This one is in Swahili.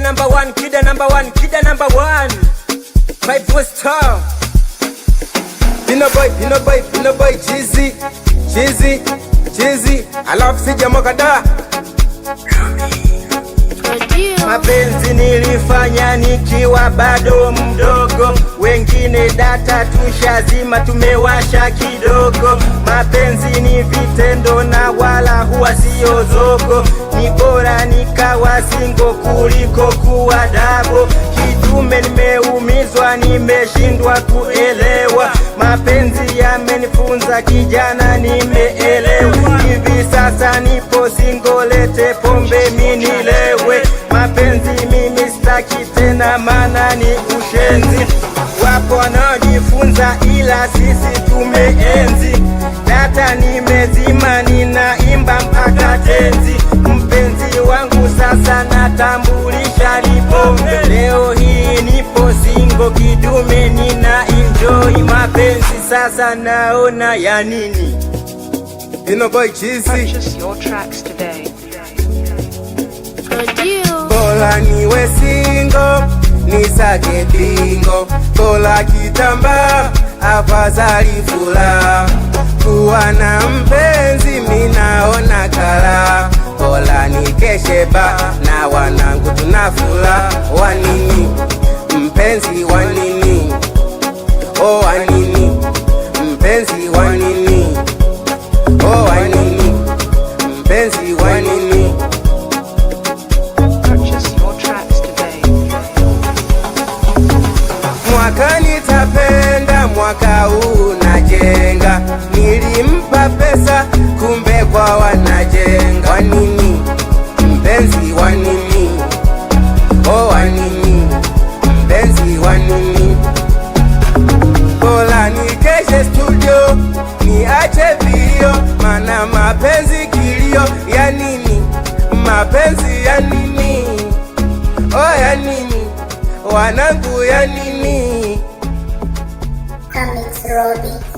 number one, kida number one, kida number one. My voice star. Pino boy, cheesy, cheesy, cheesy. I love sija mwakada. Mapenzi nilifanya nikiwa bado mdogo, wengine data tushazima tumewasha kidogo. Mapenzi ni vitendo na wala huwa sio zogo, ni bora nikawa singo kuliko kuwa dabo. Kidume nimeumizwa, nimeshindwa kuelewa, mapenzi yamenifunza kijana, nimeelewa. Hivi sasa nipo singo, lete pombe minilewe. Mapenzi mimi sitaki tena, maana ni ushenzi. Wapo wanaojifunza ila sisi tumeenzi. Data nimezima, ninaimba mpaka tenzi. Mpenzi wangu sasa natambulisha ni pombe. Leo hii nipo singo, kidume nina enjoy. Mapenzi sasa naona ya nini? Pino boy cheesy. Purchase your tracks today. Bola niwe singo, nisake bingo. Bola kitamba, afadhali fula. Kuwa na mpenzi minaona kala. Bola nikeshe ba, na wanangu tunafula. Wanini, mpenzi wanini? Oh wanini, mpenzi wanini? Oh wanini, mpenzi wanini? Mwaka nitapenda, mwaka huu najenga. Nilimpa pesa, kumbe kwa wanajenga. Wanini, mpenzi wanini? Oh wanini, mpenzi wanini? Bola nikeshe studio, niache video, mana mapenzi kilio. Ya nini, mapenzi ya nini? Oh ya nini, wanangu ya nini? Comics Robbie.